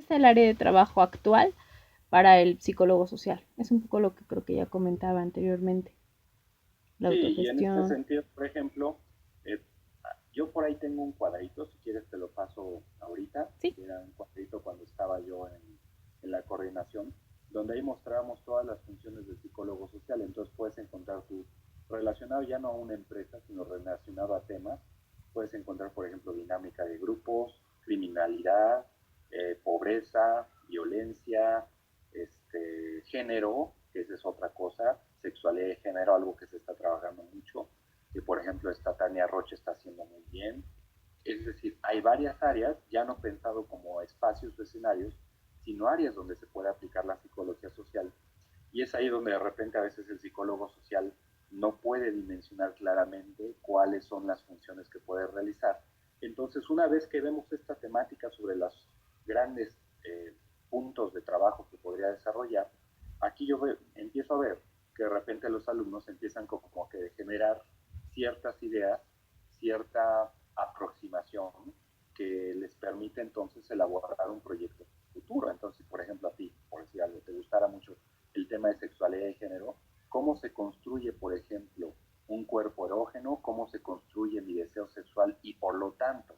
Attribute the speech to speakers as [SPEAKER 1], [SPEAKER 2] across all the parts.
[SPEAKER 1] es el área de trabajo actual para el psicólogo social? Es un poco lo que creo que ya comentaba anteriormente, la
[SPEAKER 2] Sí, y en este
[SPEAKER 1] autogestión.
[SPEAKER 2] sentido, por ejemplo, eh, yo por ahí tengo un cuadrito, si quieres te lo paso ahorita,
[SPEAKER 1] Sí,
[SPEAKER 2] era un cuadrito cuando estaba yo en la coordinación, donde ahí mostrábamos todas las funciones del psicólogo social. Entonces puedes encontrar tu, relacionado ya no a una empresa, sino relacionado a temas, puedes encontrar, por ejemplo, dinámica de grupos, criminalidad, pobreza, violencia, género, que esa es otra cosa, sexualidad de género, algo que se está trabajando mucho, que por ejemplo esta Tania Roche está haciendo muy bien. Es decir, hay varias áreas, ya no pensado como espacios o escenarios, sino áreas donde se puede aplicar la psicología social. Y es ahí donde de repente a veces el psicólogo social no puede dimensionar claramente cuáles son las funciones que puede realizar. Entonces, una vez que vemos esta temática sobre los grandes puntos de trabajo que podría desarrollar, aquí yo empiezo a ver que de repente los alumnos empiezan como que a generar ciertas ideas, cierta aproximación que les permite entonces elaborar un proyecto futuro. Entonces, por ejemplo, a ti, por decir algo, te gustara mucho el tema de sexualidad y género, cómo se construye, por ejemplo, un cuerpo erógeno, cómo se construye mi deseo sexual y por lo tanto,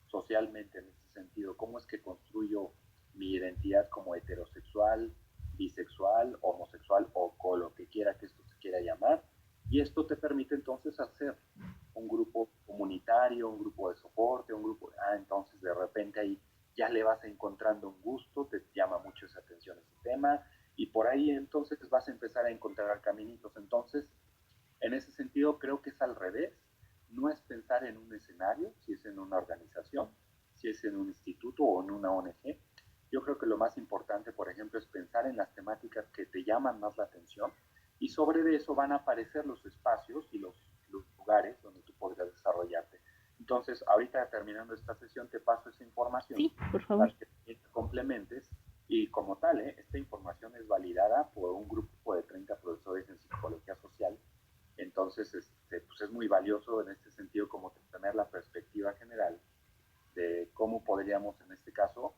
[SPEAKER 2] socialmente en este sentido, cómo es que construyo mi identidad como heterosexual, bisexual, homosexual o con lo que quiera que esto se quiera llamar. Y esto te permite entonces hacer un grupo comunitario, un grupo de soporte, un grupo, entonces de repente ahí ya le vas encontrando un gusto, te llama mucho esa atención ese tema, y por ahí entonces vas a empezar a encontrar caminitos. Entonces, en ese sentido, creo que es al revés. No es pensar en un escenario, si es en una organización, si es en un instituto o en una ONG. Yo creo que lo más importante, por ejemplo, es pensar en las temáticas que te llaman más la atención y sobre eso van a aparecer los espacios y los lugares donde tú podrías desarrollarte. Entonces, ahorita terminando esta sesión, te paso esa información
[SPEAKER 1] sí, por favor.
[SPEAKER 2] para que te complementes y como tal, esta información es validada por un grupo de 30 profesores en psicología social. Entonces, pues es muy valioso en este sentido como tener la perspectiva general de cómo podríamos, en este caso,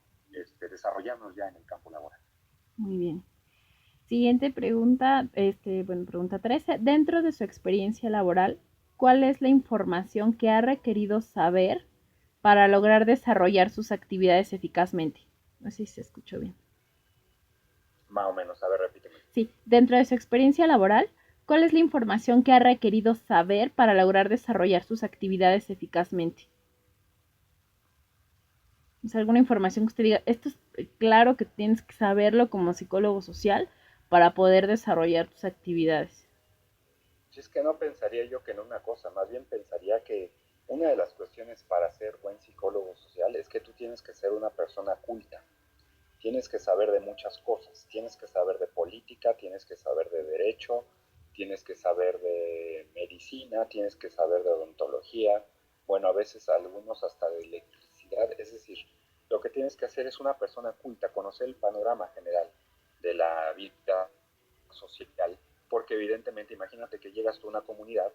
[SPEAKER 2] desarrollarnos ya en el campo laboral.
[SPEAKER 1] Muy bien. Siguiente pregunta, bueno, pregunta 13. Dentro de su experiencia laboral, ¿cuál es la información que ha requerido saber para lograr desarrollar sus actividades eficazmente? No sé si se escuchó bien.
[SPEAKER 2] Más o menos, a ver, repíteme.
[SPEAKER 1] Sí, dentro de su experiencia laboral, ¿cuál es la información que ha requerido saber para lograr desarrollar sus actividades eficazmente? ¿Es alguna información que usted diga, esto es claro que tienes que saberlo como psicólogo social para poder desarrollar tus actividades?
[SPEAKER 2] Si es que no pensaría yo que en una cosa, más bien pensaría que una de las cuestiones para ser buen psicólogo social es que tú tienes que ser una persona culta, tienes que saber de muchas cosas, tienes que saber de política, tienes que saber de derecho, tienes que saber de medicina, tienes que saber de odontología, bueno, a veces algunos hasta de electricidad, es decir, lo que tienes que hacer es una persona culta, conocer el panorama general de la vida social, porque evidentemente imagínate que llegas tú a una comunidad,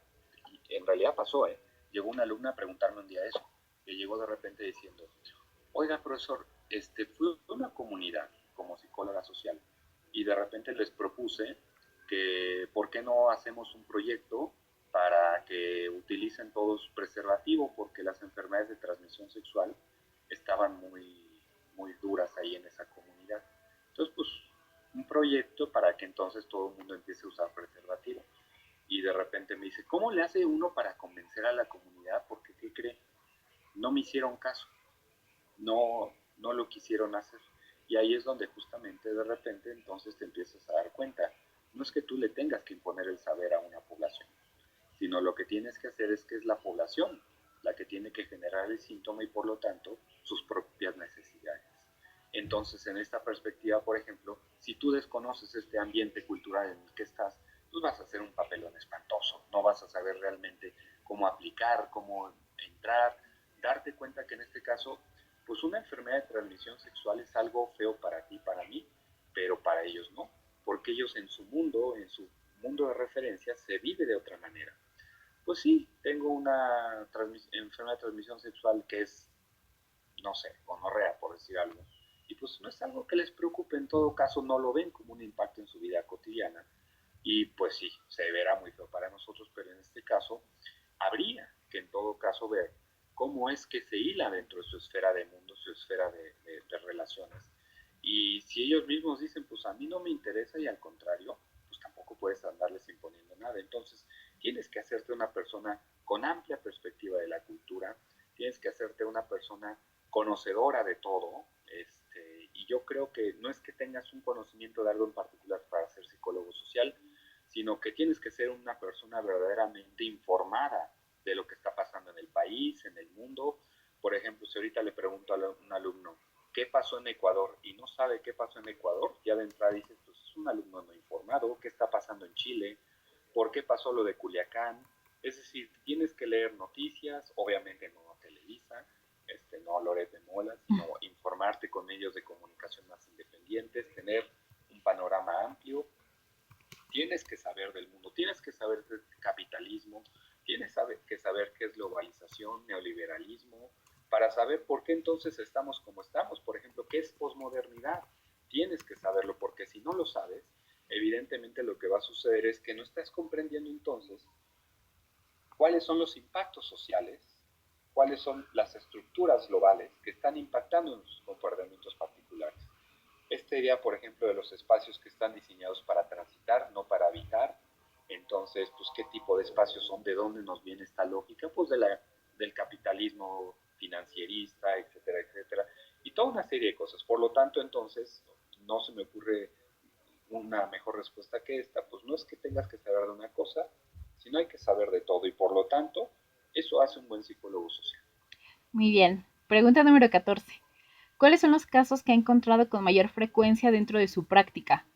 [SPEAKER 2] y en realidad pasó, llegó una alumna a preguntarme un día eso, que llegó de repente diciendo, oiga, profesor, fui a una comunidad como psicóloga social y de repente les propuse que por qué no hacemos un proyecto para que utilicen todos preservativo porque las enfermedades de transmisión sexual estaban muy duras ahí en esa comunidad. Entonces, pues, un proyecto para que entonces todo el mundo empiece a usar preservativo. Y de repente me dice, ¿cómo le hace uno para convencer a la comunidad? Porque, ¿qué cree? No me hicieron caso, no lo quisieron hacer. Y ahí es donde justamente de repente entonces te empiezas a dar cuenta. No es que tú le tengas que imponer el saber a una población, sino lo que tienes que hacer es que es la población la que tiene que generar el síntoma y por lo tanto sus propias necesidades. Entonces, en esta perspectiva, por ejemplo, si tú desconoces este ambiente cultural en el que estás, pues vas a hacer un papelón espantoso, no vas a saber realmente cómo aplicar, cómo entrar, darte cuenta que en este caso, pues una enfermedad de transmisión sexual es algo feo para ti, para mí, pero para ellos no, porque ellos en su mundo de referencia, se vive de otra manera. Pues sí, tengo una enfermedad de transmisión sexual que es, no sé, gonorrea, por decir algo. y pues no es algo que les preocupe, en todo caso no lo ven como un impacto en su vida cotidiana y pues sí, se verá muy feo para nosotros, pero en este caso habría que en todo caso ver cómo es que se hila dentro de su esfera de mundo, su esfera de relaciones. Y si ellos mismos dicen, pues a mí no me interesa y al contrario, pues tampoco puedes andarles imponiendo nada. Entonces, tienes que hacerte una persona con amplia perspectiva de la cultura, tienes que hacerte una persona conocedora de todo, y yo creo que no es que tengas un conocimiento de algo en particular para ser psicólogo social, sino que tienes que ser una persona verdaderamente informada de lo que está pasando en el país, en el mundo. Por ejemplo, si ahorita le pregunto a un alumno, ¿qué pasó en Ecuador? Y no sabe qué pasó en Ecuador, ya de entrada dices, pues es un alumno no informado, ¿qué está pasando en Chile? ¿Por qué pasó lo de Culiacán? Es decir, tienes que leer noticias, obviamente no Televisa, no Loret de Mola, sino informarte con medios de comunicación más independientes, tener un panorama amplio. Tienes que saber del mundo, tienes que saber del capitalismo, tienes que saber qué es globalización, neoliberalismo, para saber por qué entonces estamos como estamos. Por ejemplo, qué es posmodernidad. Tienes que saberlo, porque si no lo sabes, evidentemente lo que va a suceder es que no estás comprendiendo entonces cuáles son los impactos sociales, cuáles son las estructuras globales que están impactando en sus comportamientos particulares. Esta idea, por ejemplo, de los espacios que están diseñados para transitar, no para habitar. Entonces, pues, ¿qué tipo de espacios son? ¿De dónde nos viene esta lógica? Pues del capitalismo financierista, etcétera, etcétera. Y toda una serie de cosas. Por lo tanto, entonces, no se me ocurre una mejor respuesta que esta. Pues no es que tengas que saber de una cosa, sino hay que saber de todo. Y por lo tanto, eso hace un buen psicólogo social.
[SPEAKER 1] Muy bien. Pregunta número 14. ¿Cuáles son los casos que ha encontrado con mayor frecuencia dentro de su práctica?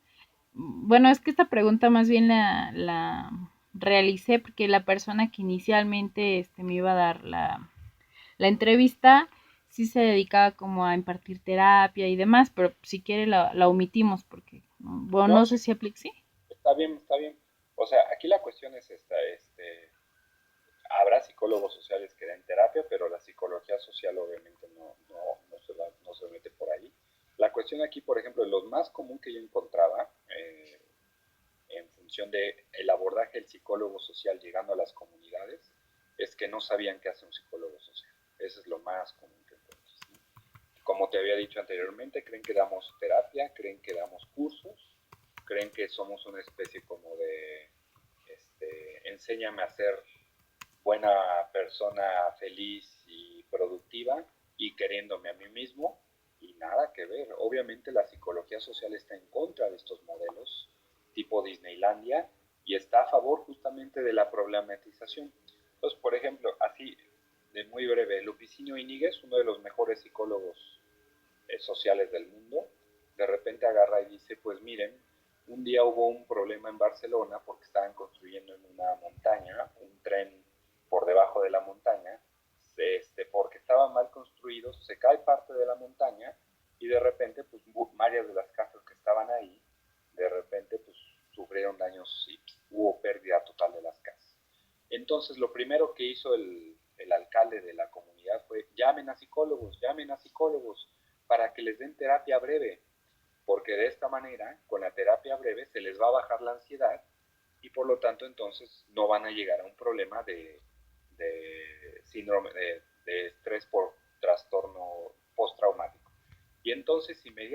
[SPEAKER 1] Bueno, es que esta pregunta más bien la realicé porque la persona que inicialmente me iba a dar la entrevista sí se dedicaba como a impartir terapia y demás, pero si quiere la omitimos porque, bueno,
[SPEAKER 2] No,
[SPEAKER 1] no
[SPEAKER 2] sí,
[SPEAKER 1] sé si aplica, ¿sí?
[SPEAKER 2] está bien, está bien. O sea, aquí la cuestión es esta, habrá psicólogos sociales que den terapia, pero la psicología social obviamente no se mete por ahí. La cuestión aquí, por ejemplo, lo más común que yo encontraba en función de el abordaje del psicólogo social llegando a las comunidades es que no sabían qué hace un psicólogo social. Eso es lo más común que encuentras, ¿no? Como te había dicho anteriormente, creen que damos terapia, creen que damos cursos, creen que somos una especie como de enséñame a ser buena persona, feliz y productiva y queriéndome a mí mismo y nada que ver. Obviamente la psicología social está en contra de estos modelos tipo Disneylandia y está a favor justamente de la problematización. Entonces, por ejemplo, así de muy breve, Lupicinio Iñiguez, uno de los mejores psicólogos sociales del mundo, de repente agarra y dice, pues miren, un día hubo un problema en Barcelona porque estaban construyendo en una montaña un tren por debajo de la montaña, porque estaba mal construido, se cae parte de la montaña y de repente pues varias de las casas que estaban ahí, de repente pues sufrieron daños y hubo pérdida total de las casas. Entonces lo primero que hizo el alcalde de la comunidad fue llamen a psicólogos para que les den terapia breve, porque de esta manera, con la terapia breve, se les va a bajar la ansiedad y por lo tanto entonces no van a llegar a un problema de síndrome de estrés por trastorno postraumático. Y entonces inmediatamente